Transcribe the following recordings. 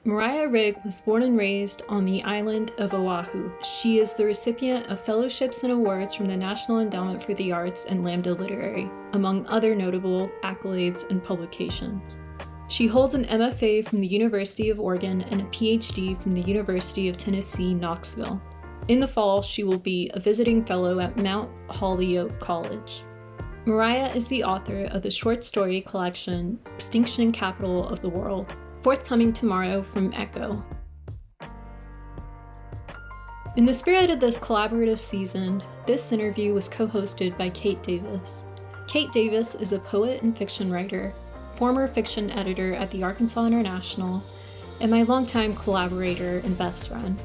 Mariah Rigg was born and raised on the island of Oahu. She is the recipient of fellowships and awards from the National Endowment for the Arts and Lambda Literary, among other notable accolades and publications. She holds an MFA from the University of Oregon and a Ph.D. from the University of Tennessee, Knoxville. In the fall, she will be a visiting fellow at Mount Holyoke College. Mariah is the author of the short story collection Extinction Capital of the World, forthcoming tomorrow from Echo. In the spirit of this collaborative season, this interview was co-hosted by Kate Davis. Kate Davis is a poet and fiction writer, former fiction editor at the Arkansas International, and my longtime collaborator and best friend.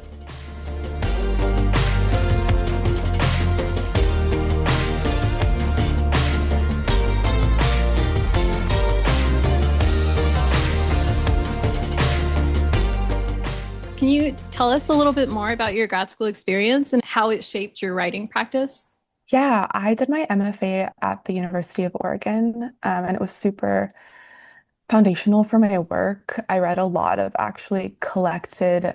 Can you tell us a little bit more about your grad school experience and how it shaped your writing practice? Yeah, I did my MFA at the University of Oregon, and it was super foundational for my work. I read a lot of actually collected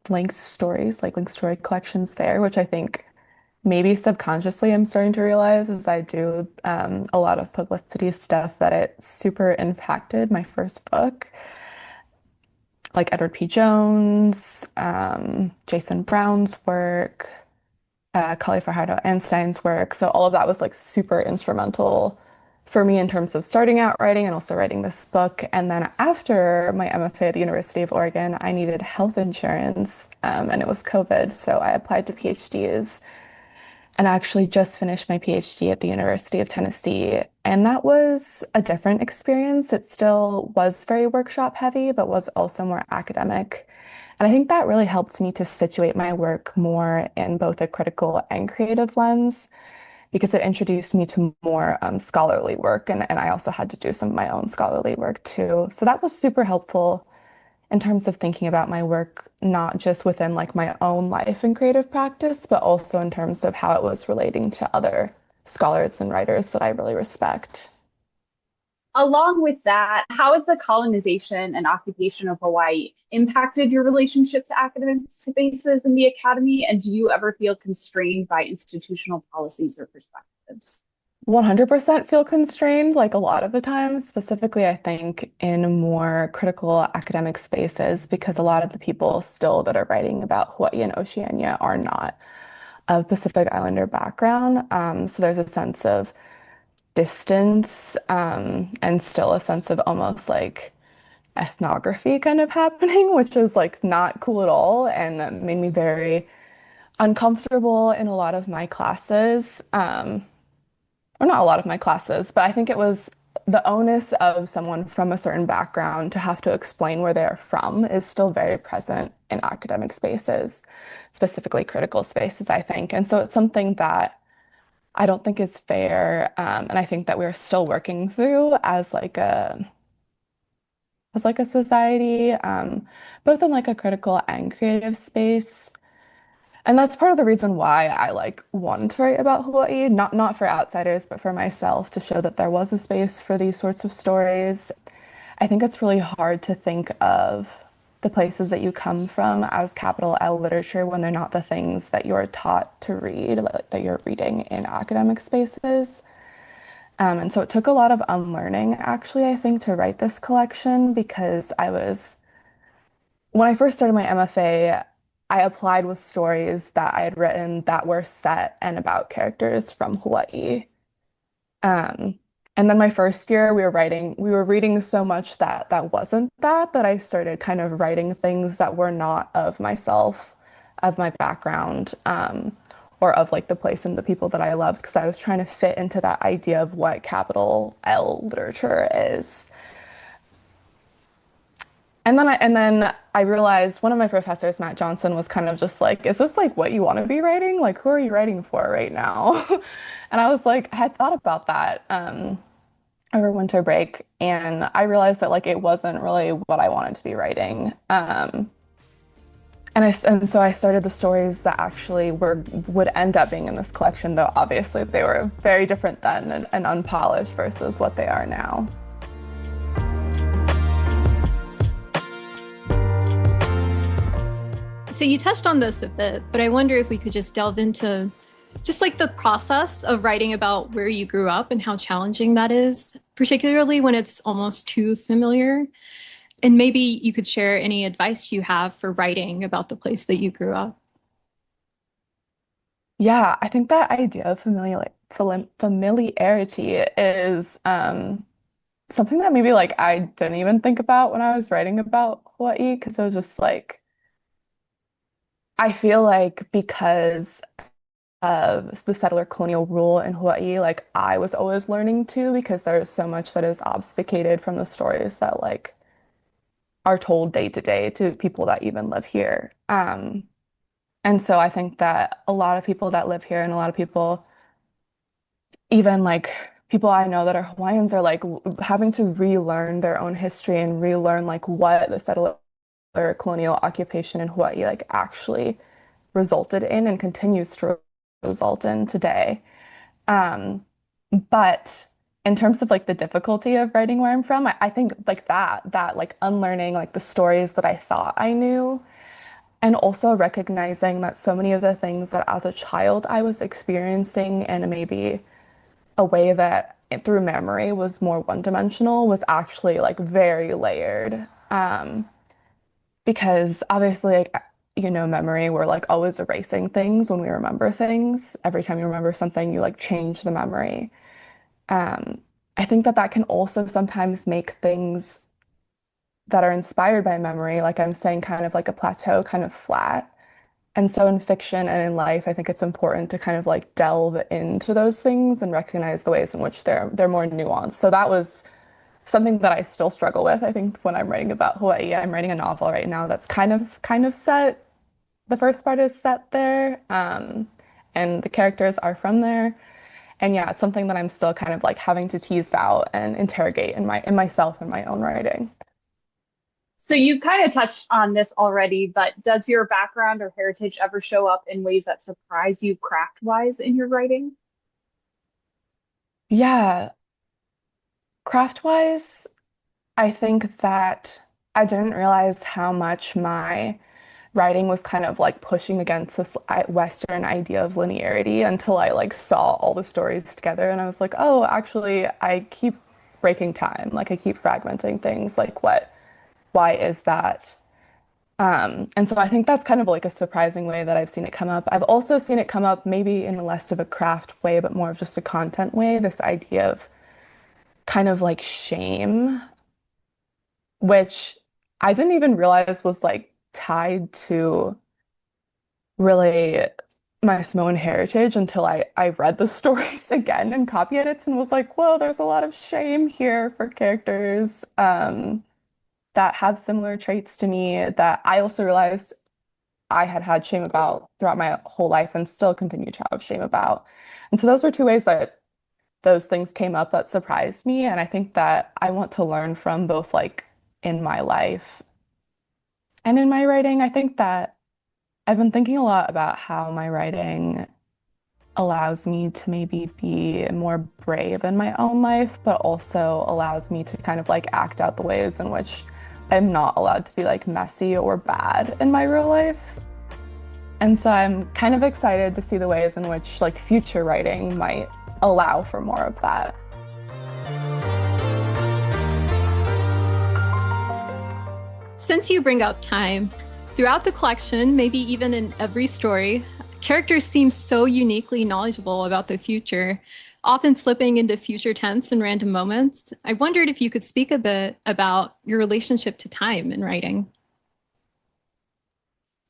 linked stories, like linked story collections there, which I think maybe subconsciously I'm starting to realize as I do a lot of publicity stuff that it super impacted my first book. Like Edward P. Jones, Jason Brown's work, Kali Fajardo Einstein's work. So all of that was like super instrumental for me in terms of starting out writing and also writing this book. And then after my MFA at the University of Oregon, I needed health insurance, and it was COVID. So I applied to PhDs and actually just finished my PhD at the University of Tennessee. And that was a different experience. It still was very workshop heavy, but was also more academic. And I think that really helped me to situate my work more in both a critical and creative lens, because it introduced me to more scholarly work. And I also had to do some of my own scholarly work too. So that was super helpful in terms of thinking about my work, not just within like my own life and creative practice, but also in terms of how it was relating to other scholars and writers that I really respect. Along with that, how has the colonization and occupation of Hawaii impacted your relationship to academic spaces in the academy? And do you ever feel constrained by institutional policies or perspectives? 100% feel constrained, like a lot of the time, specifically, I think, in more critical academic spaces, because a lot of the people still that are writing about Hawaii and Oceania are not of Pacific Islander background. So there's a sense of distance, and still a sense of almost like ethnography kind of happening, which is like not cool at all and made me very uncomfortable in a lot of my classes. Or not a lot of my classes, but I think it was the onus of someone from a certain background to have to explain where they're from is still very present in academic spaces, specifically critical spaces, I think. And so it's something that I don't think is fair. And I think that we're still working through as like a society, both in like a critical and creative space. And that's part of the reason why I like wanted to write about Hawaii, not for outsiders, but for myself, to show that there was a space for these sorts of stories. I think it's really hard to think of the places that you come from as capital L literature when they're not the things that you're taught to read, that you're reading in academic spaces. And so it took a lot of unlearning, actually, I think, to write this collection, because when I first started my MFA, I applied with stories that I had written that were set and about characters from Hawaii. And then my first year, we were reading so much that wasn't that I started kind of writing things that were not of myself, of my background, or of like the place and the people that I loved, because I was trying to fit into that idea of what capital L literature is. And then I realized one of my professors, Matt Johnson, was kind of just like, is this like what you want to be writing? Like, who are you writing for right now? And I was like, I had thought about that over winter break, and I realized that like it wasn't really what I wanted to be writing. And so I started the stories that actually would end up being in this collection, though obviously they were very different then and unpolished versus what they are now. So you touched on this a bit, but I wonder if we could just delve into just like the process of writing about where you grew up and how challenging that is, particularly when it's almost too familiar. And maybe you could share any advice you have for writing about the place that you grew up. Yeah, I think that idea of familiarity is something that maybe like I didn't even think about when I was writing about Hawaii because it was just like I feel like because of the settler colonial rule in Hawaii, like I was always learning too because there's so much that is obfuscated from the stories that like are told day to day to people that even live here. And so I think that a lot of people that live here and a lot of people, even like people I know that are Hawaiians, are like having to relearn their own history and relearn like what the settler colonial occupation in Hawaii like actually resulted in and continues to result in today. Um, but in terms of like the difficulty of writing where I'm from, I think like that like unlearning like the stories that I thought I knew and also recognizing that so many of the things that as a child I was experiencing in maybe a way that through memory was more one-dimensional was actually like very layered. Because obviously, like, memory, we're like always erasing things when we remember things. Every time you remember something, you like change the memory. Um, I think that that can also sometimes make things that are inspired by memory, like I'm saying, kind of like a plateau, kind of flat. And so in fiction and in life, I think it's important to kind of like delve into those things and recognize the ways in which they're more nuanced. So that was something that I still struggle with. I think when I'm writing about Hawaii, I'm writing a novel right now that's kind of set. The first part is set there, and the characters are from there. And yeah, it's something that I'm still kind of like having to tease out and interrogate in myself in my own writing. So you kind of touched on this already, but does your background or heritage ever show up in ways that surprise you craft-wise in your writing? Yeah, craft-wise, I think that I didn't realize how much my writing was kind of like pushing against this Western idea of linearity until I like saw all the stories together and I was like, oh, actually, I keep breaking time. Like I keep fragmenting things. Like why is that? And so I think that's kind of like a surprising way that I've seen it come up. I've also seen it come up maybe in less of a craft way, but more of just a content way, this idea of kind of like shame, which I didn't even realize was like tied to really my Samoan heritage until I read the stories again in copy edits and was like, whoa, there's a lot of shame here for characters that have similar traits to me that I also realized I had had shame about throughout my whole life and still continue to have shame about. And so those were two ways that those things came up that surprised me. And I think that I want to learn from both like in my life and in my writing. I think that I've been thinking a lot about how my writing allows me to maybe be more brave in my own life, but also allows me to kind of like act out the ways in which I'm not allowed to be like messy or bad in my real life. And so I'm kind of excited to see the ways in which like future writing might allow for more of that. Since you bring up time, throughout the collection, maybe even in every story, characters seem so uniquely knowledgeable about the future, often slipping into future tense in random moments. I wondered if you could speak a bit about your relationship to time in writing.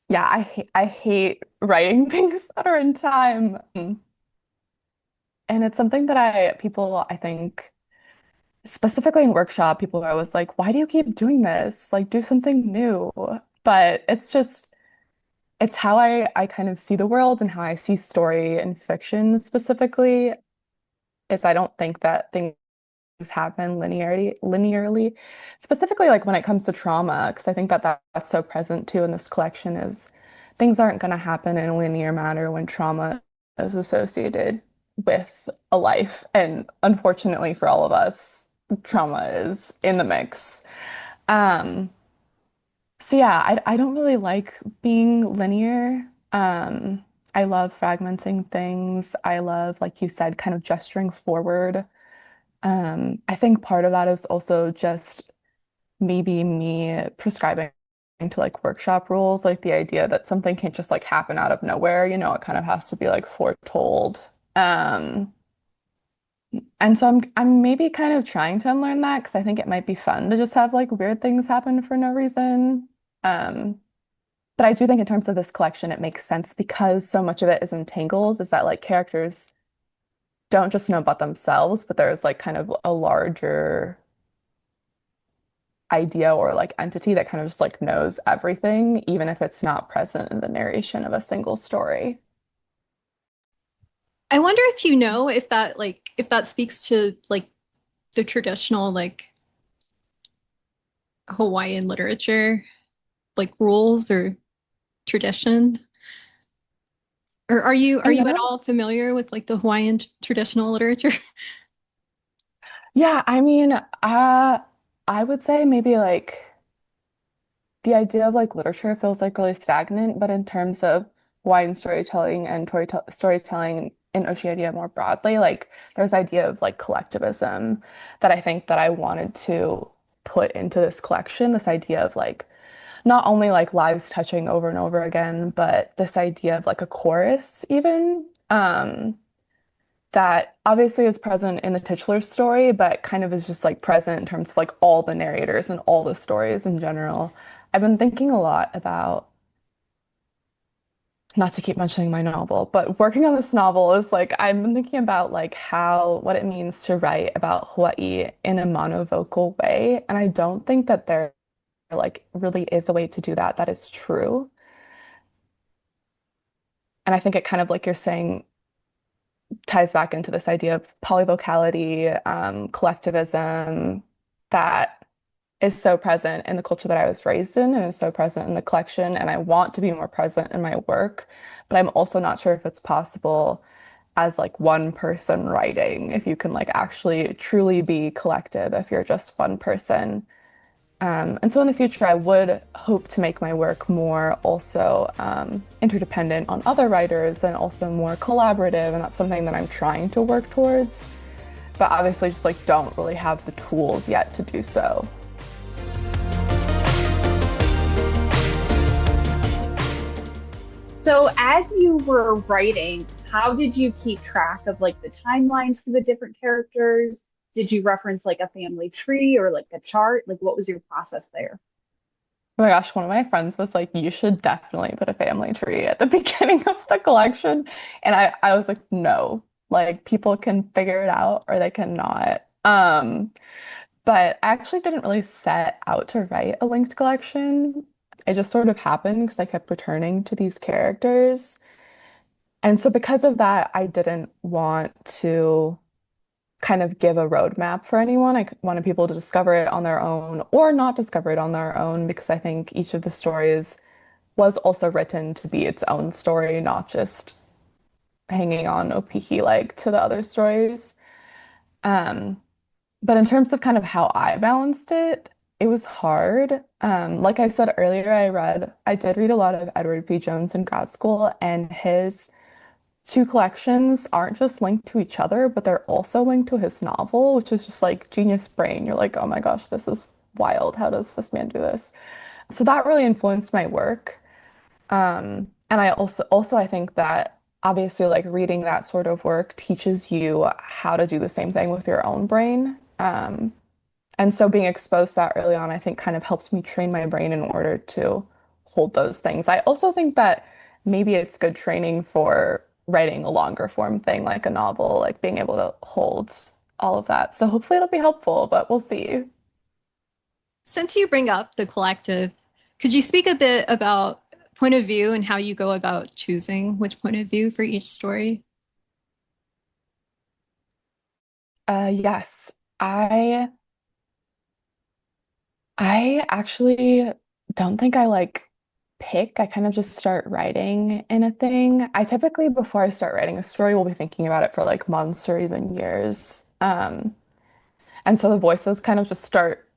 Yeah, I hate writing things that are in time. And it's something that people, I think, specifically in workshop, people are always like, why do you keep doing this? Like, do something new. But it's just, it's how I kind of see the world and how I see story and fiction specifically, is I don't think that things happen linearly, specifically like when it comes to trauma, because I think that that's so present too in this collection is things aren't going to happen in a linear manner when trauma is associated with a life. And unfortunately for all of us, trauma is in the mix. Um, So yeah, I don't really like being linear. I love fragmenting things. I love, like you said, kind of gesturing forward. I think part of that is also just maybe me prescribing to like workshop rules, like the idea that something can't just like happen out of nowhere, it kind of has to be like foretold. Um, and so I'm maybe kind of trying to unlearn that because I think it might be fun to just have like weird things happen for no reason. Um, but I do think in terms of this collection, it makes sense because so much of it is entangled, is that like characters don't just know about themselves, but there's like kind of a larger idea or like entity that kind of just like knows everything, even if it's not present in the narration of a single story. I wonder if you know if that speaks to like the traditional like Hawaiian literature, like rules or tradition. Or I are mean, you I at don't, all familiar with like the Hawaiian traditional literature? yeah, I would say maybe like the idea of like literature feels like really stagnant, but in terms of Hawaiian storytelling and storytelling in Oceania more broadly, like there's idea of like collectivism that I think that I wanted to put into this collection, this idea of like not only like lives touching over and over again, but this idea of like a chorus even. That obviously is present in the titular story, but kind of is just like present in terms of like all the narrators and all the stories in general. I've been thinking a lot about, not to keep mentioning my novel, but working on this novel is like I've been thinking about like what it means to write about Hawaii in a monovocal way. And I don't think that there like really is a way to do that that is true. And I think it kind of like you're saying ties back into this idea of polyvocality, collectivism that is so present in the culture that I was raised in and is so present in the collection. And I want to be more present in my work, but I'm also not sure if it's possible as like one person writing, if you can like actually truly be collective if you're just one person. And so in the future, I would hope to make my work more also interdependent on other writers and also more collaborative. And that's something that I'm trying to work towards, but obviously just like don't really have the tools yet to do so. So as you were writing, how did you keep track of like the timelines for the different characters? Did you reference like a family tree or like a chart? Like what was your process there? Oh my gosh, one of my friends was like, you should definitely put a family tree at the beginning of the collection. And I was like, no, like people can figure it out or they cannot. But I actually didn't really set out to write a linked collection. It just sort of happened because I kept returning to these characters. And so because of that, I didn't want to kind of give a roadmap for anyone. Wanted people to discover it on their own or not discover it on their own because I think each of the stories was also written to be its own story, not just hanging on opihi like to the other stories. Um, but in terms of kind of how I balanced it, it was hard. Like I said earlier, I did read a lot of Edward P. Jones in grad school, and his two collections aren't just linked to each other, but they're also linked to his novel, which is just like genius brain. You're like, oh my gosh, this is wild. How does this man do this? So that really influenced my work. And I also I think that obviously like reading that sort of work teaches you how to do the same thing with your own brain. And so being exposed to that early on, I think kind of helps me train my brain in order to hold those things. I also think that maybe it's good training for writing a longer form thing like a novel, like being able to hold all of that. So hopefully it'll be helpful, but we'll see. Since you bring up the collective, could you speak a bit about point of view and how you go about choosing which point of view for each story? Yes, I I actually don't think I like pick. I kind of just start writing in a thing. I typically, before I start writing a story, will be thinking about it for like months or even years. And so the voices kind of just start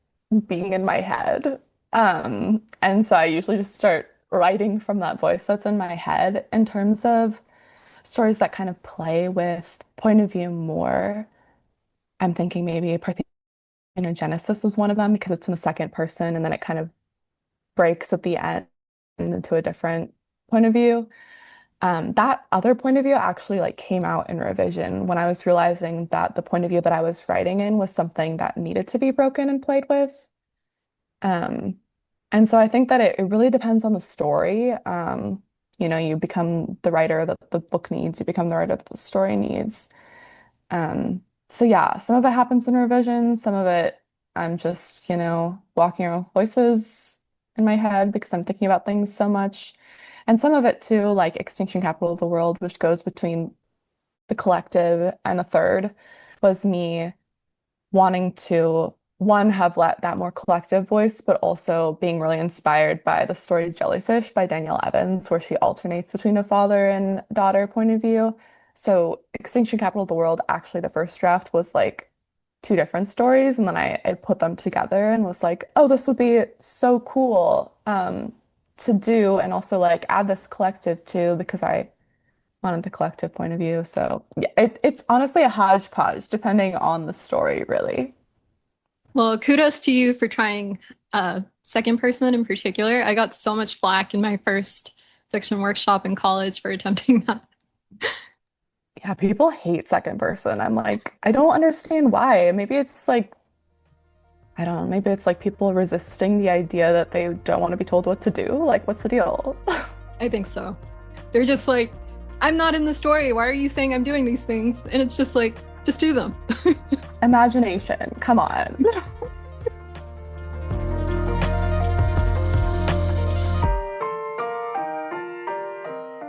being in my head. And so I usually just start writing from that voice that's in my head. In terms of stories that kind of play with point of view more, I'm thinking maybe Parthenogenesis is one of them because it's in the second person and then it kind of breaks at the end into a different point of view. That other point of view actually like came out in revision when I was realizing that the point of view that I was writing in was something that needed to be broken and played with. Um, and so I think that it really depends on the story. You become the writer that the book needs, you become the writer that the story needs. So yeah, some of it happens in revision, some of it I'm just, walking around with voices in my head because I'm thinking about things so much. And some of it too, like Extinction Capital of the World, which goes between the collective and the third, was me wanting to, one, have let that more collective voice, but also being really inspired by the story Jellyfish by Danielle Evans, where she alternates between a father and daughter point of view. So Extinction Capital of the World, actually the first draft was like two different stories, and then I put them together and was like, oh, this would be so cool to do, and also like add this collective too, because I wanted the collective point of view. So yeah, it's honestly a hodgepodge depending on the story, really. Well, kudos to you for trying second person in particular. I got so much flack in my first fiction workshop in college for attempting that. Yeah, people hate second person. I'm like, I don't understand why. Maybe it's like, I don't know, maybe it's like people resisting the idea that they don't want to be told what to do. Like, what's the deal? I think so. They're just like, I'm not in the story. Why are you saying I'm doing these things? And it's just like, just do them. Imagination, come on.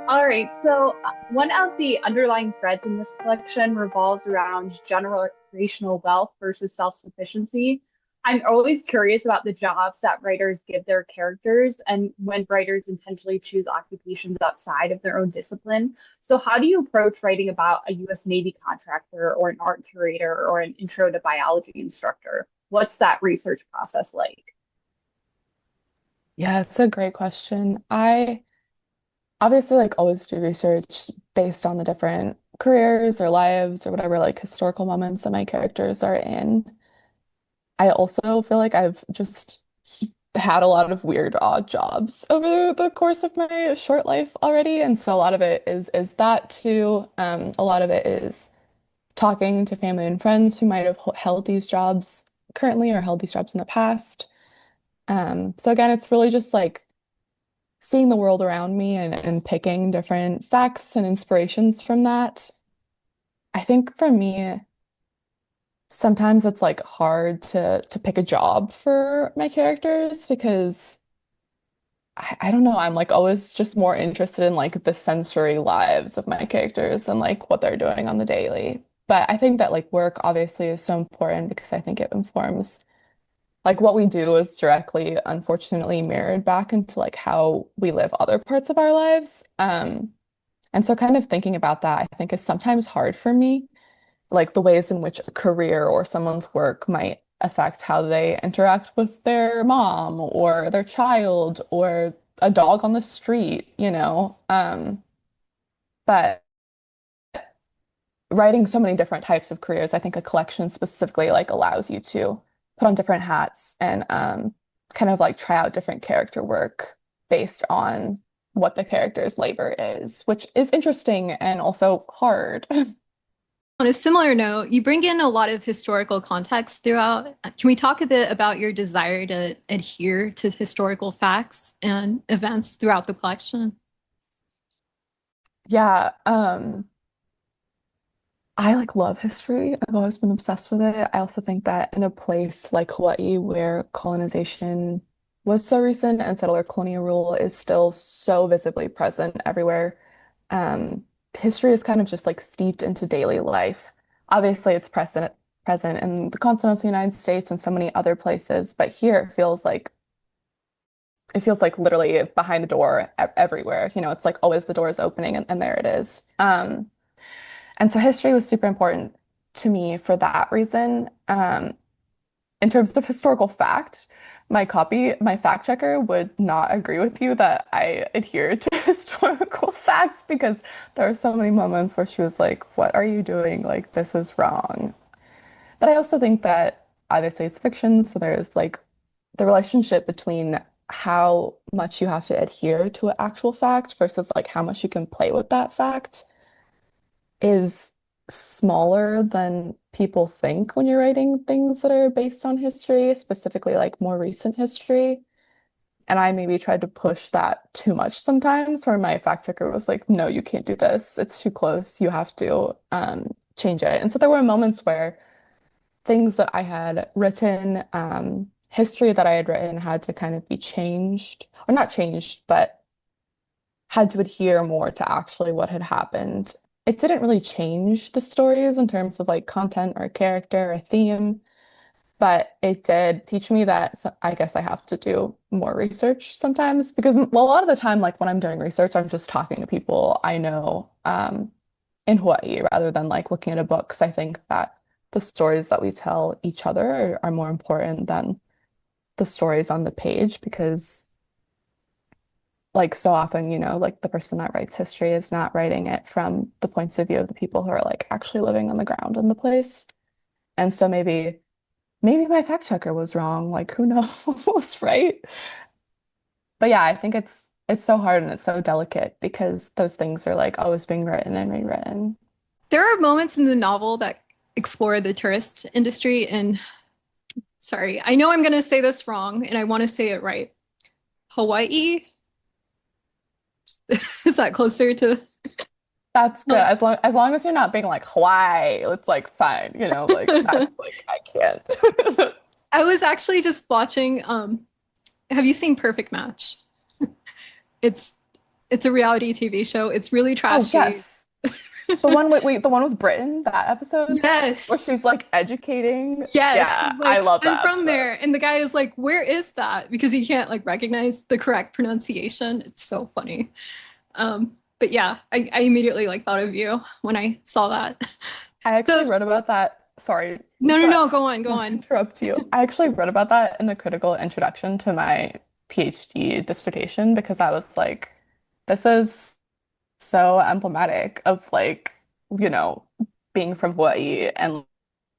All right, so one of the underlying threads in this collection revolves around generational wealth versus self-sufficiency. I'm always curious about the jobs that writers give their characters and when writers intentionally choose occupations outside of their own discipline. So, how do you approach writing about a US Navy contractor or an art curator or an intro to biology instructor? What's that research process like? Yeah, it's a great question. I obviously like always do research based on the different careers or lives or whatever like historical moments that my characters are in. I also feel like I've just had a lot of weird, odd jobs over the course of my short life already. And so a lot of it is that too. A lot of it is talking to family and friends who might have held these jobs currently or held these jobs in the past. So again, it's really just like seeing the world around me and picking different facts and inspirations from that. I think for me, sometimes it's like hard to pick a job for my characters because I don't know, I'm like always just more interested in like the sensory lives of my characters and like what they're doing on the daily. But I think that like work obviously is so important because I think it informs like what we do is directly, unfortunately, mirrored back into like how we live other parts of our lives. And so kind of thinking about that, I think is sometimes hard for me, like the ways in which a career or someone's work might affect how they interact with their mom or their child or a dog on the street, you know? But writing so many different types of careers, I think a collection specifically like allows you to put on different hats and kind of like try out different character work based on what the character's labor is, which is interesting and also hard. On a similar note, you bring in a lot of historical context throughout. Can we talk a bit about your desire to adhere to historical facts and events throughout the collection? Yeah, I like love history. I've always been obsessed with it. I also think that in a place like Hawaii, where colonization was so recent and settler colonial rule is still so visibly present everywhere, history is kind of just like steeped into daily life. Obviously, it's present in the continental United States and so many other places, but here it feels like literally behind the door everywhere. It's like always the door is opening and there it is. And so history was super important to me for that reason. In terms of historical fact, my fact checker would not agree with you that I adhere to historical facts because there are so many moments where she was like, "What are you doing? Like, this is wrong." But I also think that obviously it's fiction, so there's like the relationship between how much you have to adhere to an actual fact versus like how much you can play with that fact is smaller than people think when you're writing things that are based on history, specifically like more recent history. And I maybe tried to push that too much sometimes, where my fact checker was like, no, you can't do this. It's too close. You have to change it. And so there were moments where things that I had written, history that I had written had to kind of be changed, or not changed, but had to adhere more to actually what had happened. It didn't really change the stories in terms of like content or character or theme, but it did teach me that I guess I have to do more research sometimes because a lot of the time, like when I'm doing research, I'm just talking to people I know in Hawaii rather than like looking at a book. Because I think that the stories that we tell each other are more important than the stories on the page because like so often, like the person that writes history is not writing it from the points of view of the people who are like actually living on the ground in the place. And so maybe my fact checker was wrong, like who knows, right? But yeah, I think it's so hard and it's so delicate because those things are like always being written and rewritten. There are moments in the novel that explore the tourist industry and sorry, I know I'm going to say this wrong and I want to say it right. Hawaii? Is that closer to That's good. no. As long as you're not being like Hawaii, it's like fine, like that's like I can't. I was actually just watching have you seen Perfect Match? It's it's a reality TV show. It's really Oh, trashy. yes. The one with wait, the one with Britain, that episode where Yes. she's like educating. Yes. Yeah, She's I like, love I'm that from episode. there. And the guy is like, where is that? Because he can't like recognize the correct pronunciation. It's so funny. But yeah, I immediately like thought of you when I saw that. I So actually wrote about that. Sorry, no, no, but no, go on, go not to on. interrupt you. I actually wrote about that in the critical introduction to my PhD dissertation because I was like, this is so emblematic of like, you know, being from Hawaii and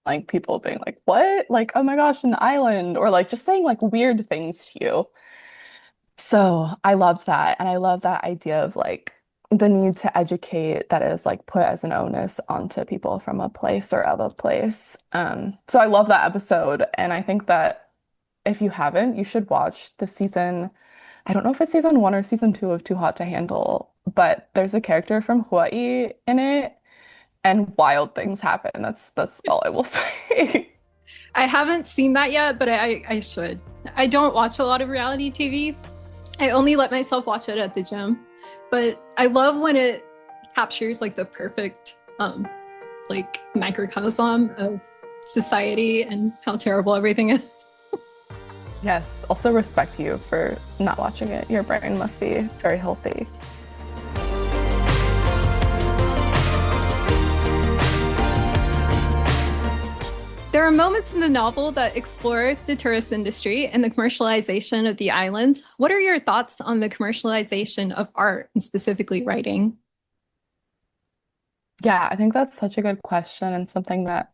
like people being like, what? Like, oh my gosh, an island, or like just saying like weird things to you. So I loved that. And I love that idea of like the need to educate that is like put as an onus onto people from a place or of a place. So I love that episode. And I think that if you haven't, you should watch the season. I don't know if it's season one or season two of Too Hot to Handle, but there's a character from Hawaii in it and wild things happen. That's all I will say. I haven't seen that yet, but I should. I don't watch a lot of reality TV. I only let myself watch it at the gym. But I love when it captures like the perfect like microcosm of society and how terrible everything is. Yes, also respect you for not watching it. Your brain must be very healthy. There are moments in the novel that explore the tourist industry and the commercialization of the island. What are your thoughts on the commercialization of art and specifically writing? Yeah, I think that's such a good question and something that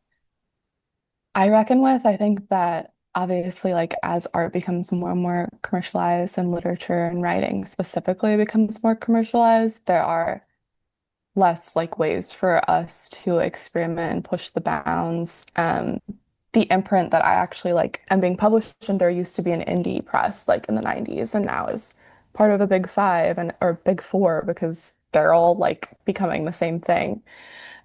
I reckon with. I think that obviously, like, as art becomes more and more commercialized and literature and writing specifically becomes more commercialized, there are less like ways for us to experiment and push the bounds. The imprint that I actually like am being published under used to be an indie press like in the 90s and now is part of a big five and or big four because they're all like becoming the same thing.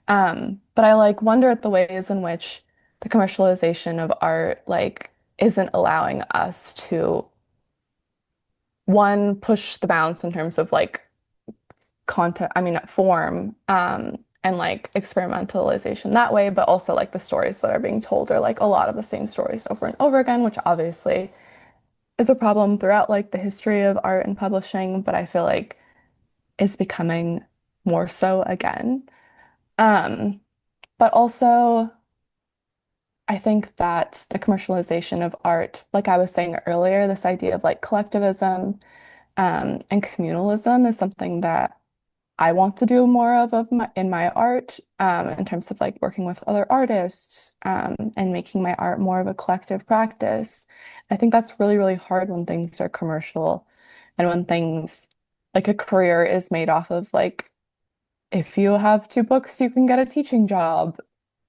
But I like wonder at the ways in which the commercialization of art like isn't allowing us to one push the bounds in terms of like content, I mean form, and like experimentalization that way, but also like the stories that are being told are like a lot of the same stories over and over again, which obviously is a problem throughout like the history of art and publishing, but I feel like it's becoming more so again. Um, but also I think that the commercialization of art, like I was saying earlier, this idea of like collectivism and communalism is something that I want to do more of in my art, in terms of like working with other artists, and making my art more of a collective practice. I think that's really, really hard when things are commercial and when things like a career is made off of like if you have two books, you can get a teaching job,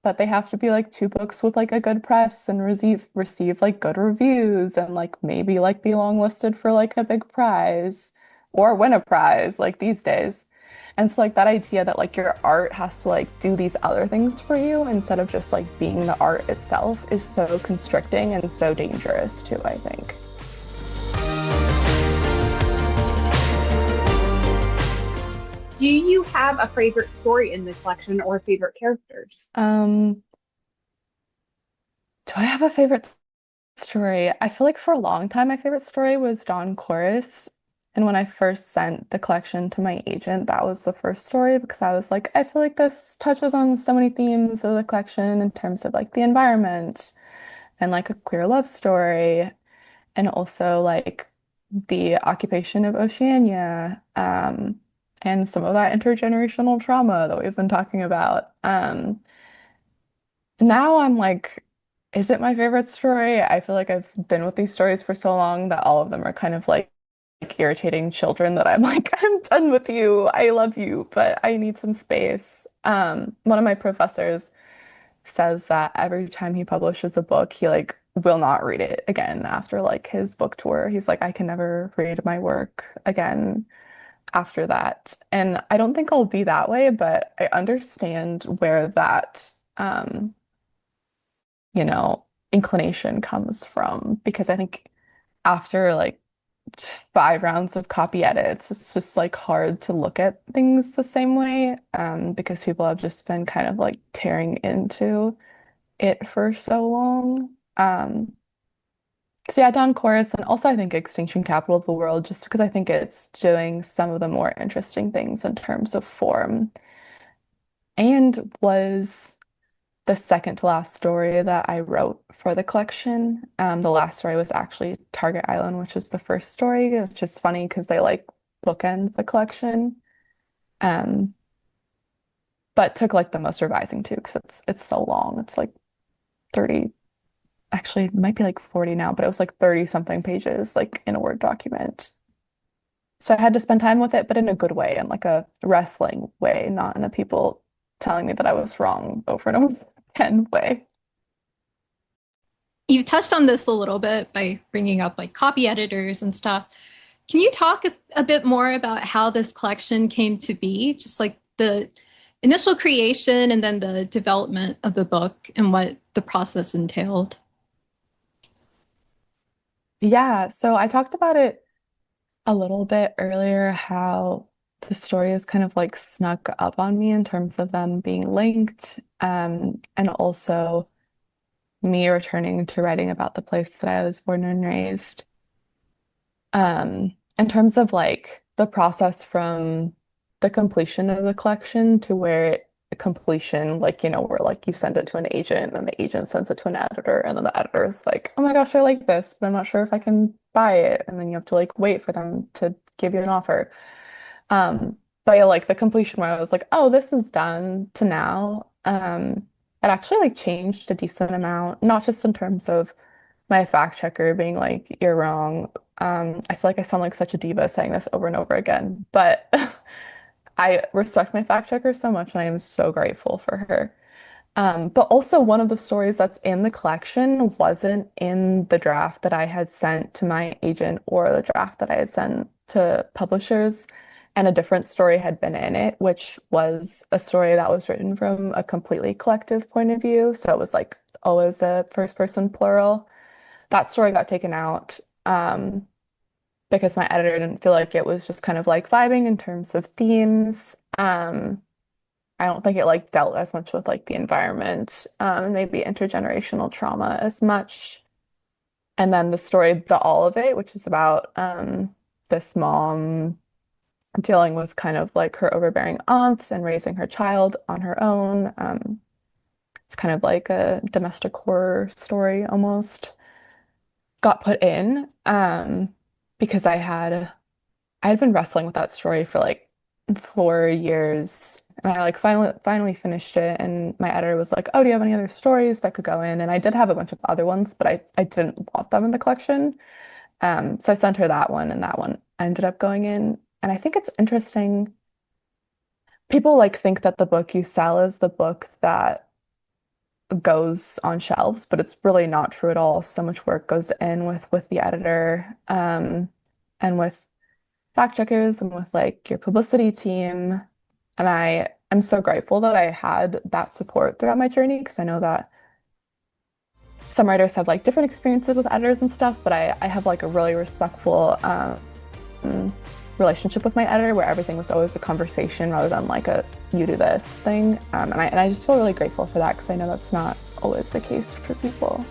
but they have to be like two books with like a good press and receive like good reviews and like maybe like be longlisted for like a big prize or win a prize like these days. And so like that idea that like your art has to like do these other things for you instead of just like being the art itself is so constricting and so dangerous too, I think. Do you have a favorite story in the collection or favorite characters? Do I have a favorite story? I feel like for a long time, my favorite story was Dawn Chorus. And when I first sent the collection to my agent, that was the first story because I was like, I feel like this touches on so many themes of the collection in terms of like the environment and like a queer love story and also like the occupation of Oceania, and some of that intergenerational trauma that we've been talking about. Now I'm like, is it my favorite story? I feel like I've been with these stories for so long that all of them are kind of like irritating children that I'm like, I'm done with you. I love you, but I need some space. One of my professors says that every time he publishes a book, he like will not read it again after like his book tour. He's like, I can never read my work again after that. And I don't think I'll be that way, but I understand where that inclination comes from because I think after like 5 rounds of copy edits, it's just like hard to look at things the same way, because people have just been kind of like tearing into it for so long. So yeah, Dawn Chorus, and also I think Extinction Capital of the World, just because I think it's doing some of the more interesting things in terms of form, and was the second to last story that I wrote for the collection. The last story was actually Target Island, which is the first story. It's just funny because they like bookend the collection. Um, but took like the most revising too because it's so long. It's like 30, actually it might be like 40 now, but it was like 30 something pages like in a Word document. So I had to spend time with it, but in a good way, in like a wrestling way, not in a people telling me that I was wrong over and over again way. You touched on this a little bit by bringing up like copy editors and stuff. Can you talk a bit more about how this collection came to be? Just like the initial creation and then the development of the book and what the process entailed. Yeah, so I talked about it a little bit earlier, how the story is kind of like snuck up on me in terms of them being linked, and also me returning to writing about the place that I was born and raised. In terms of like the process from the completion of the collection to where completion, like, where like you send it to an agent and then the agent sends it to an editor and then the editor is like, oh my gosh, I like this, but I'm not sure if I can buy it. And then you have to like wait for them to give you an offer. But yeah, like the completion where I was like, oh, this is done to now. It actually like changed a decent amount, not just in terms of my fact checker being like, you're wrong. I feel like I sound like such a diva saying this over and over again, but I respect my fact checker so much and I am so grateful for her. But also one of the stories that's in the collection wasn't in the draft that I had sent to my agent or the draft that I had sent to publishers, and a different story had been in it, which was a story that was written from a completely collective point of view. So it was like always a first person plural. That story got taken out, because my editor didn't feel like it was just kind of like vibing in terms of themes. I don't think it like dealt as much with like the environment, maybe intergenerational trauma as much. And then the story, The All of It, which is about this mom dealing with kind of like her overbearing aunt and raising her child on her own. it's kind of like a domestic horror story almost, got put in because I had been wrestling with that story for like 4 years. And I like finally finished it. And my editor was like, "Oh, do you have any other stories that could go in?" And I did have a bunch of other ones, but I didn't want them in the collection. So I sent her that one, and that one ended up going in. And I think it's interesting. People like think that the book you sell is the book that goes on shelves, but it's really not true at all. So much work goes in with the editor, and with fact checkers and with like your publicity team. And I am so grateful that I had that support throughout my journey because I know that some writers have like different experiences with editors and stuff, but I have like a really respectful relationship with my editor where everything was always a conversation rather than like a you do this thing. And I just feel really grateful for that because I know that's not always the case for people.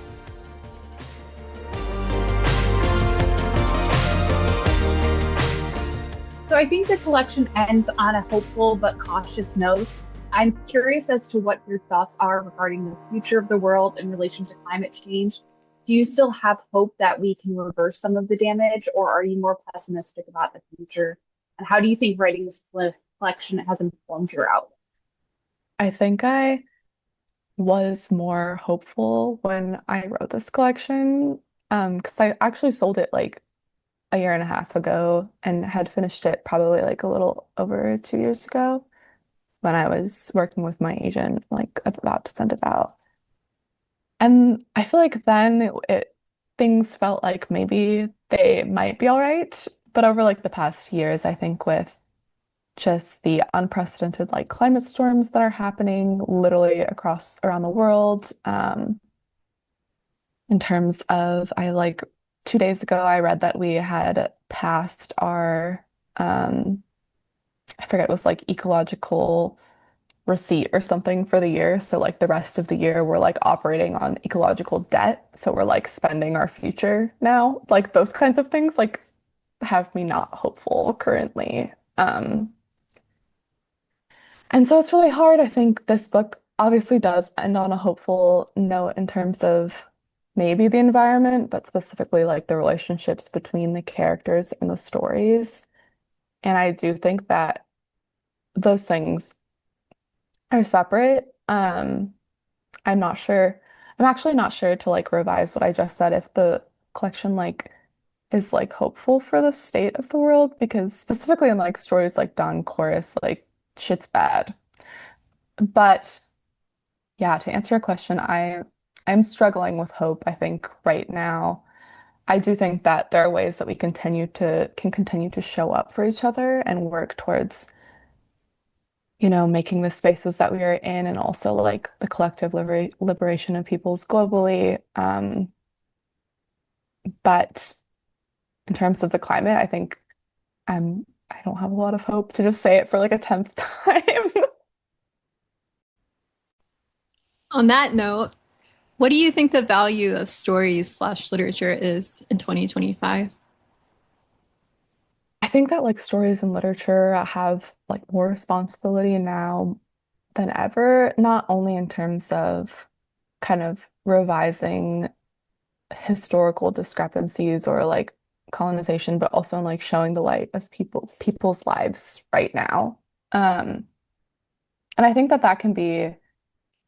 So I think the collection ends on a hopeful but cautious note. I'm curious as to what your thoughts are regarding the future of the world in relation to climate change. Do you still have hope that we can reverse some of the damage, or are you more pessimistic about the future? And how do you think writing this collection has informed your outlook? I think I was more hopeful when I wrote this collection, because I actually sold it like a year and a half ago and had finished it probably like a little over 2 years ago when I was working with my agent, like about to send it out. And I feel like then things felt like maybe they might be all right. But over like the past years, I think with just the unprecedented like climate storms that are happening literally across around the world, in terms of I like 2 days ago I read that we had passed our I forget it was like ecological receipt or something for the year. So like the rest of the year we're like operating on ecological debt. So we're like spending our future now. Like those kinds of things like have me not hopeful currently. And so it's really hard. I think this book obviously does end on a hopeful note in terms of maybe the environment, but specifically like the relationships between the characters and the stories. And I do think that those things are separate. I'm not sure. I'm actually not sure to like revise what I just said if the collection like is like hopeful for the state of the world because specifically in like stories like Dawn Chorus, like shit's bad. But yeah, to answer your question, I'm struggling with hope, I think, right now. I do think that there are ways that we can continue to show up for each other and work towards, making the spaces that we are in and also like the collective liberation of peoples globally. But in terms of the climate, I think I don't have a lot of hope to just say it for like a 10th time. On that note, what do you think the value of stories/literature is in 2025? I think that like stories and literature have like more responsibility now than ever, not only in terms of kind of revising historical discrepancies or like colonization, but also in like showing the light of people's lives right now. And I think that that can be,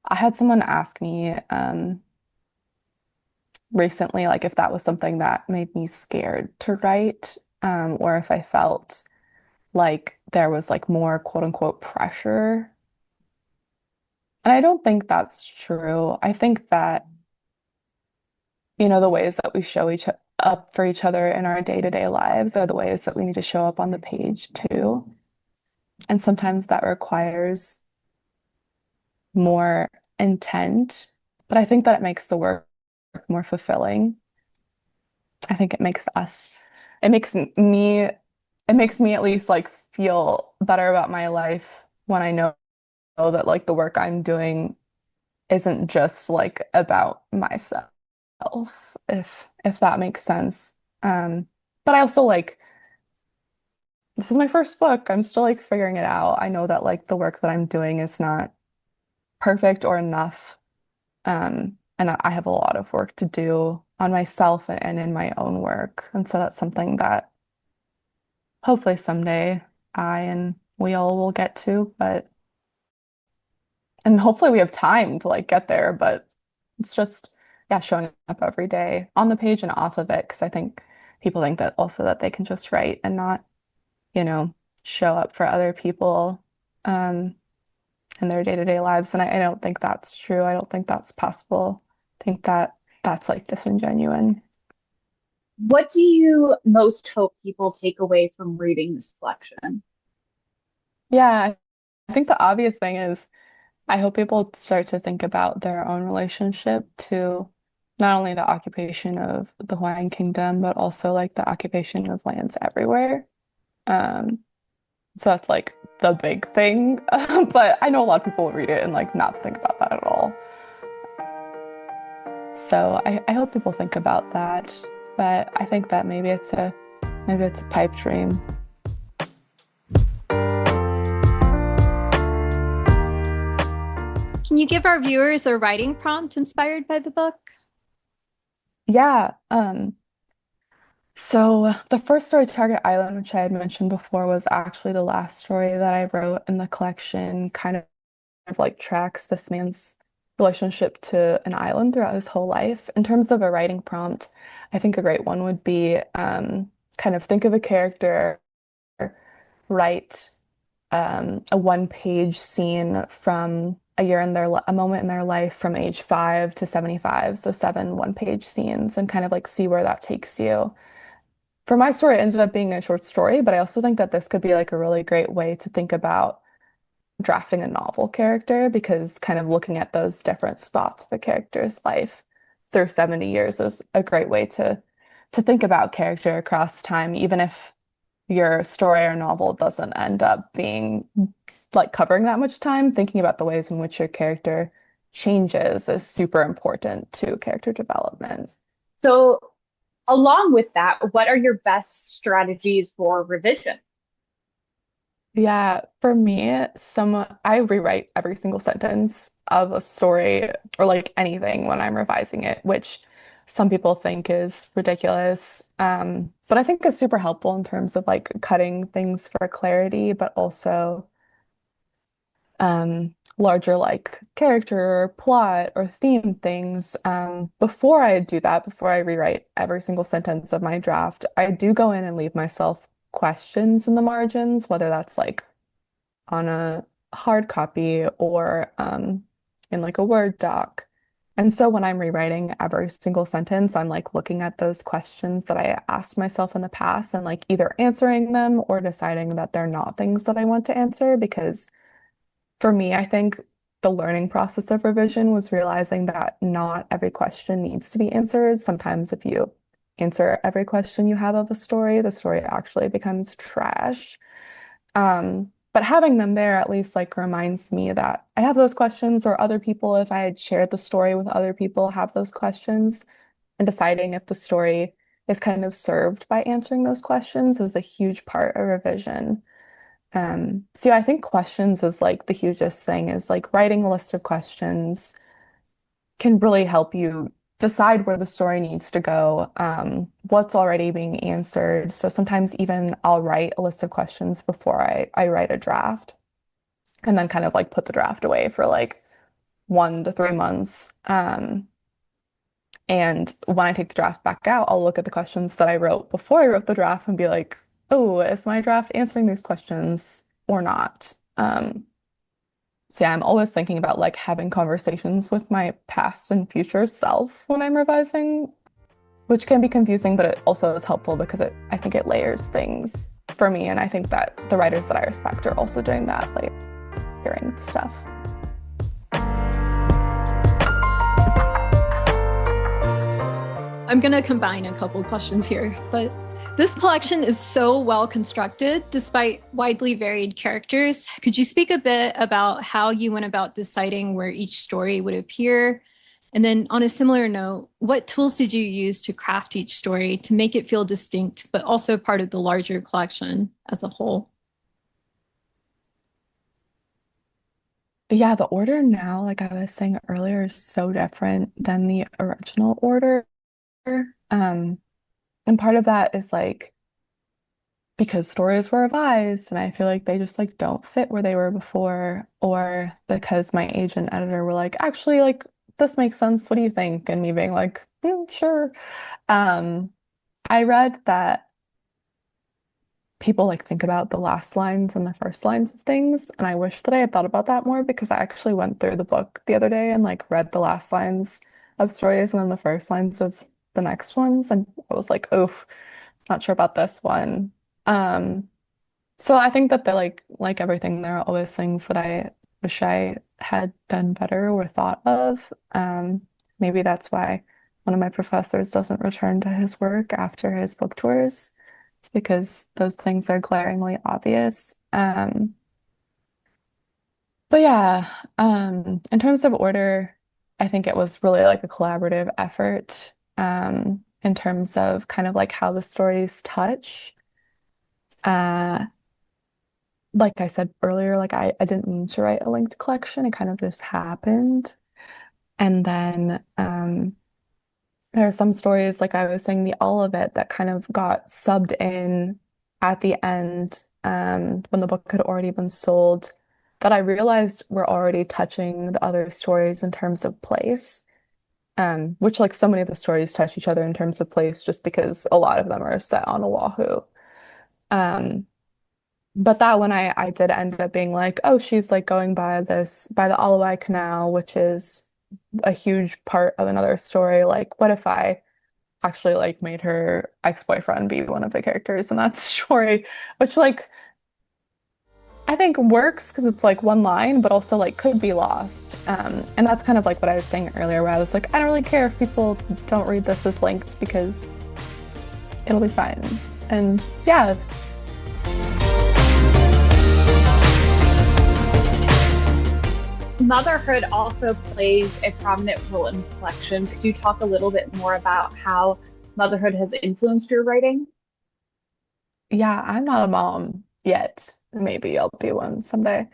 I had someone ask me recently, like if that was something that made me scared to write, or if I felt like there was like more quote unquote pressure. And I don't think that's true. I think that, the ways that we show each up for each other in our day-to-day lives are the ways that we need to show up on the page too. And sometimes that requires more intent, but I think that it makes the work more fulfilling. I think it makes me, it makes me at least like feel better about my life when I know that like the work I'm doing isn't just like about myself, if that makes sense. But I also like this is my first book. I'm still like figuring it out. I know that like the work that I'm doing is not perfect or enough And I have a lot of work to do on myself and in my own work. And so that's something that hopefully someday I and we all will get to, and hopefully we have time to like get there, but it's just, yeah, showing up every day on the page and off of it. Because I think people think that also that they can just write and not, you know, show up for other people in their day-to-day lives. And I don't think that's true. I don't think that's possible. I think that that's like disingenuous. What do you most hope people take away from reading this collection? Yeah, I think the obvious thing is I hope people start to think about their own relationship to not only the occupation of the Hawaiian Kingdom, but also like the occupation of lands everywhere. Um, so that's like the big thing. But I know a lot of people will read it and like not think about that at all. So I hope people think about that. But I think that maybe it's a pipe dream. Can you give our viewers a writing prompt inspired by the book? Yeah. So the first story, Target Island, which I had mentioned before, was actually the last story that I wrote in the collection, kind of like tracks this man's relationship to an island throughout his whole life. In terms of a writing prompt, I think a great one would be kind of think of a character, write a one-page scene from a moment in their life from age 5 to 75. So seven one-page scenes and kind of like see where that takes you. For my story, it ended up being a short story, but I also think that this could be like a really great way to think about drafting a novel character because kind of looking at those different spots of a character's life through 70 years is a great way to think about character across time, even if your story or novel doesn't end up being like covering that much time, thinking about the ways in which your character changes is super important to character development. So, along with that, what are your best strategies for revision? Yeah, for me, I rewrite every single sentence of a story or like anything when I'm revising it, which some people think is ridiculous. But I think is super helpful in terms of like cutting things for clarity, but also larger like character or plot or theme things. Before I do that, before I rewrite every single sentence of my draft, I do go in and leave myself questions in the margins, whether that's like on a hard copy or in like a Word doc. And so when I'm rewriting every single sentence, I'm like looking at those questions that I asked myself in the past and like either answering them or deciding that they're not things that I want to answer. Because for me, I think the learning process of revision was realizing that not every question needs to be answered. Sometimes if you answer every question you have of a story, the story actually becomes trash. But having them there at least like reminds me that I have those questions, or other people, if I had shared the story with other people, have those questions, and deciding if the story is kind of served by answering those questions is a huge part of revision. So yeah, I think questions is like the hugest thing is like writing a list of questions can really help you decide where the story needs to go, what's already being answered. So sometimes even I'll write a list of questions before I write a draft and then kind of like put the draft away for like 1 to 3 months. And when I take the draft back out, I'll look at the questions that I wrote before I wrote the draft and be like, oh, is my draft answering these questions or not? So yeah, I'm always thinking about like having conversations with my past and future self when I'm revising, which can be confusing, but it also is helpful because I think it layers things for me. And I think that the writers that I respect are also doing that, like layering stuff. I'm going to combine a couple questions here, but this collection is so well constructed despite widely varied characters. Could you speak a bit about how you went about deciding where each story would appear? And then on a similar note, what tools did you use to craft each story to make it feel distinct, but also part of the larger collection as a whole? Yeah, the order now, like I was saying earlier, is so different than the original order. Um, and part of that is like because stories were revised and I feel like they just like don't fit where they were before, or because my agent editor were like, actually, like this makes sense. What do you think? And me being like, sure. Um, I read that people like think about the last lines and the first lines of things, and I wish that I had thought about that more because I actually went through the book the other day and like read the last lines of stories and then the first lines of the next ones, and I was like, oof, not sure about this one. Um, So I think that they're like everything, there are always things that I wish I had done better or thought of. Maybe that's why one of my professors doesn't return to his work after his book tours. It's because those things are glaringly obvious. But yeah, in terms of order, I think it was really like a collaborative effort, in terms of kind of like how the stories touch. Uh, like I said earlier, like I didn't mean to write a linked collection. It kind of just happened. And then there are some stories, like I was saying, the all of it that kind of got subbed in at the end, when the book had already been sold, that I realized were already touching the other stories in terms of place. Which like so many of the stories touch each other in terms of place just because a lot of them are set on Oahu. Um, But that one I did end up being like, oh, she's like going by this by the Alawai Canal, which is a huge part of another story. Like, what if I actually like made her ex-boyfriend be one of the characters in that story? Which like I think works because it's like one line, but also like could be lost. And that's kind of like what I was saying earlier, where I was like, I don't really care if people don't read this as linked because it'll be fine. And yeah, Motherhood also plays a prominent role in the collection. Could you talk a little bit more about how motherhood has influenced your writing? yeah, I'm not a mom yet. Maybe I'll be one someday.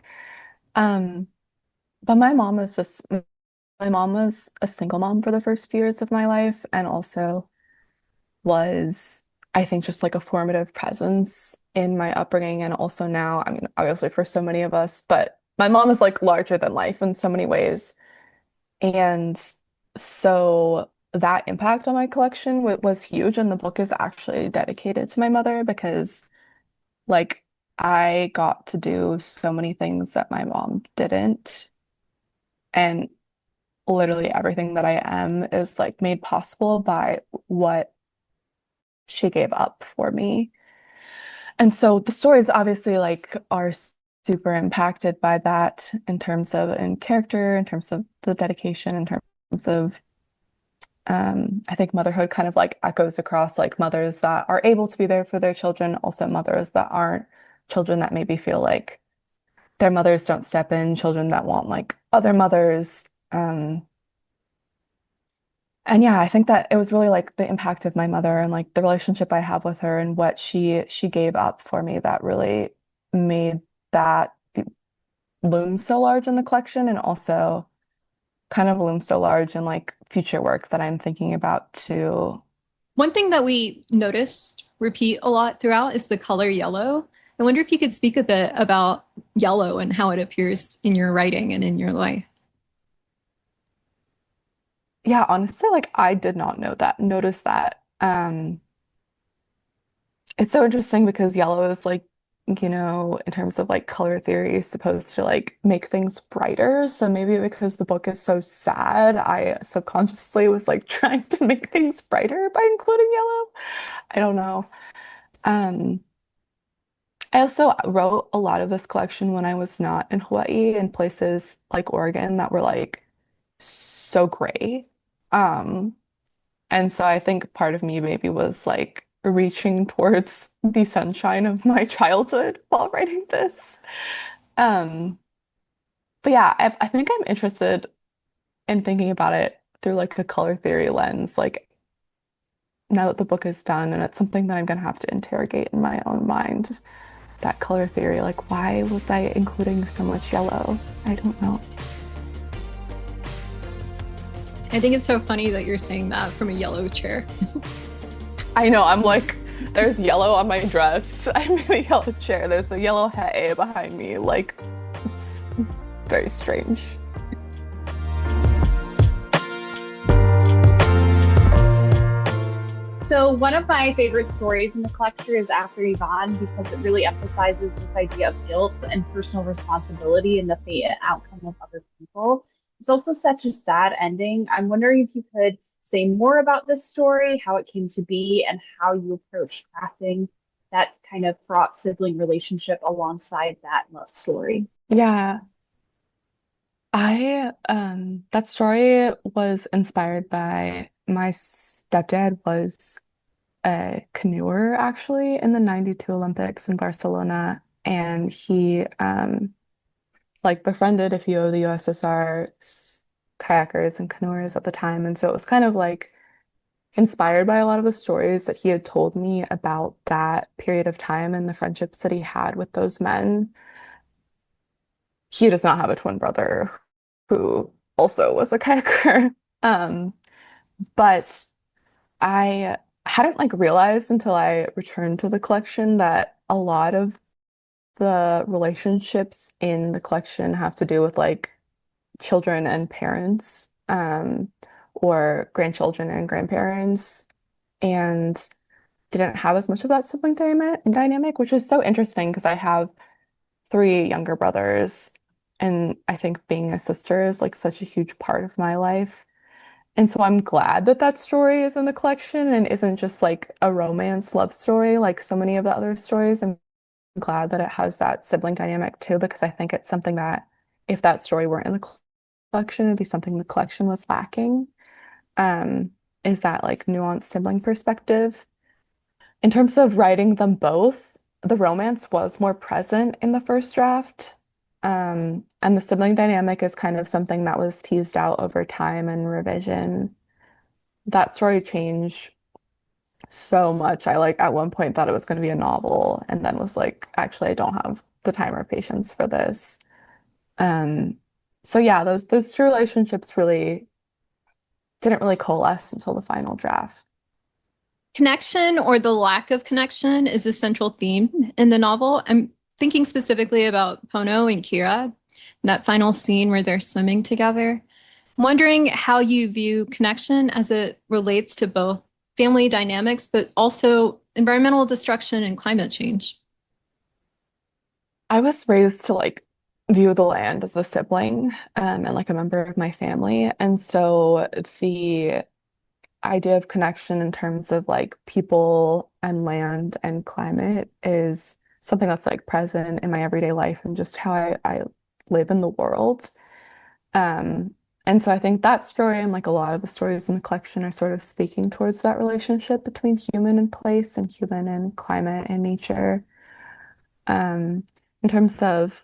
Um, but my mom was a single mom for the first few years of my life and also was, I think, just like a formative presence in my upbringing and also now, I mean, obviously for so many of us, but my mom is like larger than life in so many ways. And so that impact on my collection was huge, and the book is actually dedicated to my mother because like I got to do so many things that my mom didn't. And literally everything that I am is like made possible by what she gave up for me. And so the stories obviously like are super impacted by that in terms of in character, in terms of the dedication, in terms of I think motherhood kind of like echoes across like mothers that are able to be there for their children, also mothers that aren't, children that maybe feel like their mothers don't step in, children that want like other mothers. And yeah, I think that it was really like the impact of my mother and like the relationship I have with her and what she gave up for me that really made that loom so large in the collection and also kind of loom so large in like future work that I'm thinking about too. One thing that we noticed repeat a lot throughout is the color yellow. I wonder if you could speak a bit about yellow and how it appears in your writing and in your life. Yeah, honestly, like I did not notice that. It's so interesting because yellow is like, in terms of like color theory, is supposed to like make things brighter. So maybe because the book is so sad, I subconsciously was like trying to make things brighter by including yellow. I don't know. Um, I also wrote a lot of this collection when I was not in Hawaii in places like Oregon that were like so gray. Um, And so I think part of me maybe was like reaching towards the sunshine of my childhood while writing this. Um, but yeah, I think I'm interested in thinking about it through like a color theory lens, like now that the book is done, and it's something that I'm gonna have to interrogate in my own mind. that color theory. Like, why was I including so much yellow? I don't know. I think it's so funny that you're saying that from a yellow chair. I know, I'm like, there's yellow on my dress. I'm in a yellow chair. There's a yellow hat behind me. Like, it's very strange. So one of my favorite stories in the collection is After Yvonne because it really emphasizes this idea of guilt and personal responsibility and the fate and outcome of other people. It's also such a sad ending. I'm wondering if you could say more about this story, how it came to be, and how you approach crafting that kind of fraught sibling relationship alongside that love story. Yeah, that story was inspired by my stepdad was a canoer actually in the 92 Olympics in Barcelona. And he like befriended a few of the USSR kayakers and canoers at the time. And so it was kind of like inspired by a lot of the stories that he had told me about that period of time and the friendships that he had with those men. He does not have a twin brother who also was a kayaker. Um, but I hadn't like realized until I returned to the collection that a lot of the relationships in the collection have to do with like children and parents, or grandchildren and grandparents, and didn't have as much of that sibling dynamic, which is so interesting because I have three younger brothers, and I think being a sister is like such a huge part of my life. And so I'm glad that that story is in the collection and isn't just like a romance love story like so many of the other stories. I'm glad that it has that sibling dynamic too, because I think it's something that if that story weren't in the collection, it'd be something the collection was lacking. Um, is that like nuanced sibling perspective. In terms of writing them both, the romance was more present in the first draft. And the sibling dynamic is kind of something that was teased out over time and revision. That story changed so much. I like at one point thought it was going to be a novel and then was like, actually, I don't have the time or patience for this. Um, so yeah, those two relationships really didn't really coalesce until the final draft. Connection or the lack of connection is a central theme in the novel. I'm thinking specifically about Pono and Kira, that final scene where they're swimming together. I'm wondering how you view connection as it relates to both family dynamics, but also environmental destruction and climate change. I was raised to like view the land as a sibling, and like a member of my family. And so the idea of connection in terms of like people and land and climate is something that's like present in my everyday life and just how I live in the world. And so I think that story and like a lot of the stories in the collection are sort of speaking towards that relationship between human and place and human and climate and nature. Um, in terms of,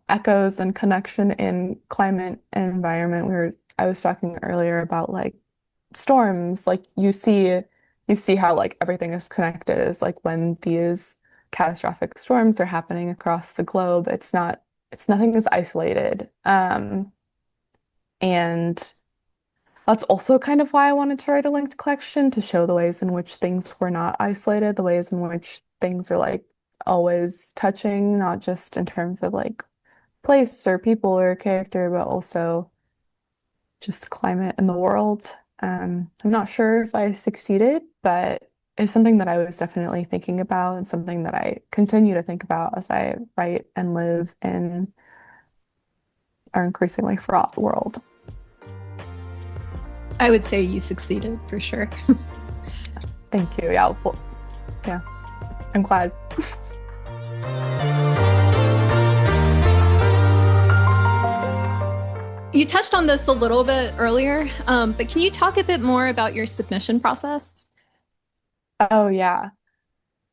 echoes and connection in climate and environment, I was talking earlier about like storms, like you see how like everything is connected is like when these catastrophic storms are happening across the globe, it's nothing is isolated. And that's also kind of why I wanted to write a linked collection to show the ways in which things were not isolated, the ways in which things are like always touching, not just in terms of like place or people or character, but also just climate in the world. I'm not sure if I succeeded, but it's something that I was definitely thinking about and something that I continue to think about as I write and live in our increasingly fraught world. I would say you succeeded for sure. Thank you. Yeah, well, yeah, I'm glad. You touched on this a little bit earlier, but can you talk a bit more about your submission process? Oh yeah.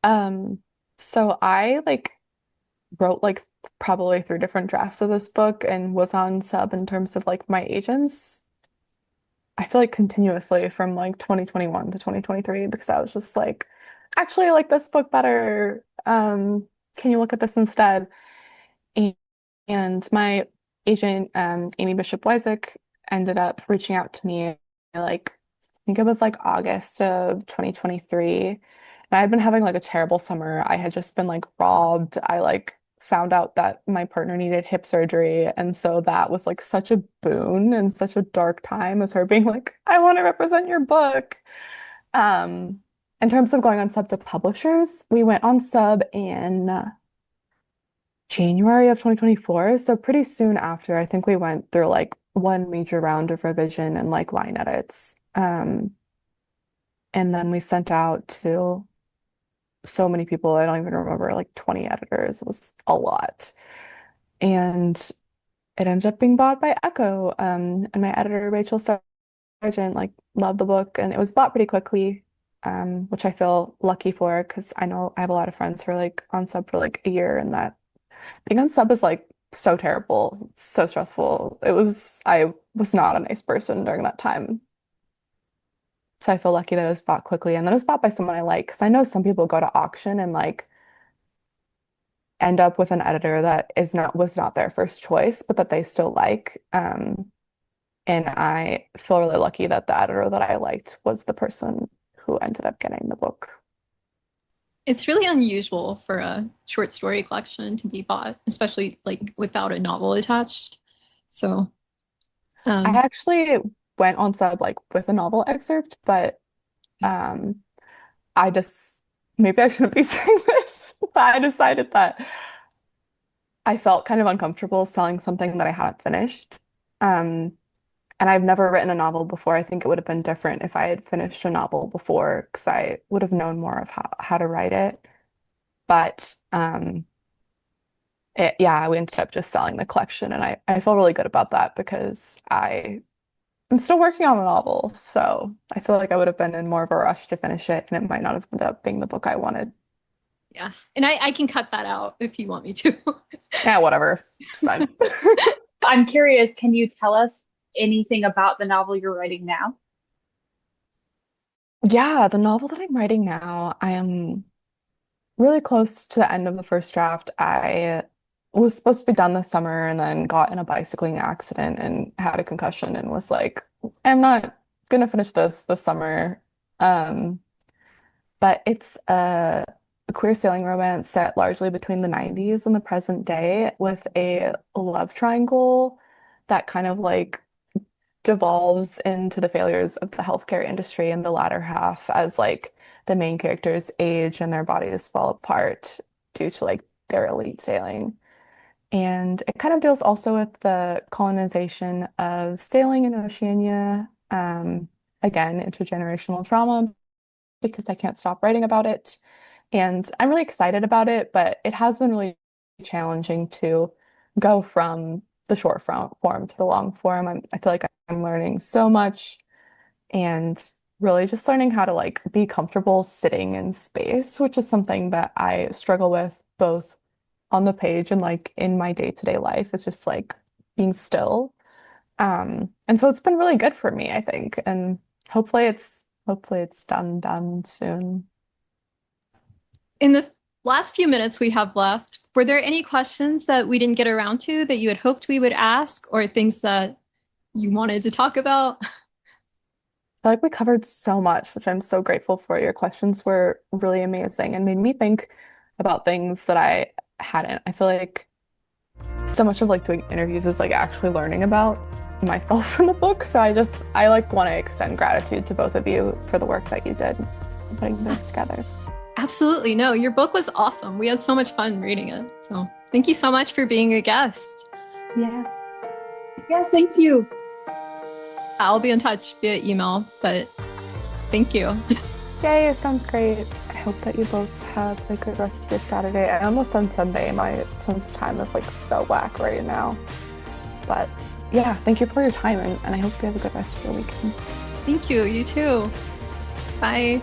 Um, so I like wrote like probably three different drafts of this book and was on sub in terms of like my agents. I feel like continuously from like 2021 to 2023 because I was just like, actually I like this book better. can you look at this instead? And my agent, Amy Bishop Weisick, ended up reaching out to me like, I think it was like August of 2023. And I had been having like a terrible summer. I had just been like robbed. I like found out that my partner needed hip surgery. And so that was like such a boon and such a dark time as her being like, I want to represent your book. In terms of going on sub to publishers, we went on sub in January of 2024. So pretty soon after, I think we went through like one major round of revision and like line edits. And then we sent out to so many people. I don't even remember, like 20 editors. It was a lot. And it ended up being bought by Echo. And my editor, Rachel Sargent, like loved the book, and it was bought pretty quickly, which I feel lucky for because I know I have a lot of friends who are like on sub for like a year, and that being on sub is like so terrible, so stressful. I was not a nice person during that time. So I feel lucky that it was bought quickly, and then it was bought by someone I like, because I know some people go to auction and like end up with an editor that was not their first choice, but that they still like. And I feel really lucky that the editor that I liked was the person who ended up getting the book. It's really unusual for a short story collection to be bought, especially like without a novel attached. So, I actually went on sub like with a novel excerpt, but I just maybe I shouldn't be saying this, but I decided that I felt kind of uncomfortable selling something that I hadn't finished. And I've never written a novel before. I think it would have been different if I had finished a novel before, because I would have known more of how to write it. But yeah, we ended up just selling the collection, and I feel really good about that because I'm still working on the novel. So I feel like I would have been in more of a rush to finish it, and it might not have ended up being the book I wanted. Yeah, and I can cut that out if you want me to. Yeah, whatever. It's fine. I'm curious, can you tell us anything about the novel you're writing now? Yeah, the novel that I'm writing now, I am really close to the end of the first draft. I was supposed to be done this summer and then got in a bicycling accident and had a concussion and was like, I'm not gonna finish this summer. But it's a queer sailing romance set largely between the 90s and the present day with a love triangle that kind of like devolves into the failures of the healthcare industry in the latter half as like the main characters age and their bodies fall apart due to like their elite sailing. And it kind of deals also with the colonization of sailing in Oceania. Again, intergenerational trauma because I can't stop writing about it. And I'm really excited about it, but it has been really challenging to go from the short form to the long form. I feel like I'm learning so much and really just learning how to like be comfortable sitting in space, which is something that I struggle with both on the page and like in my day-to-day life. It's just like being still. And so it's been really good for me, I think. And hopefully it's done soon. In the last few minutes we have left, were there any questions that we didn't get around to that you had hoped we would ask, or things that you wanted to talk about? I feel like we covered so much, which I'm so grateful for. Your questions were really amazing and made me think about things that I hadn't. I feel like so much of like doing interviews is like actually learning about myself in the book. So I like want to extend gratitude to both of you for the work that you did putting this together. Absolutely. No, your book was awesome. We had so much fun reading it. So thank you so much for being a guest. Yes. Yes, thank you. I'll be in touch via email, but thank you. Yay, it sounds great. I hope that you both have a good rest of your Saturday. I almost on Sunday. My sense of time is like so whack right now. But yeah, thank you for your time, and I hope you have a good rest of your weekend. Thank you. You too. Bye.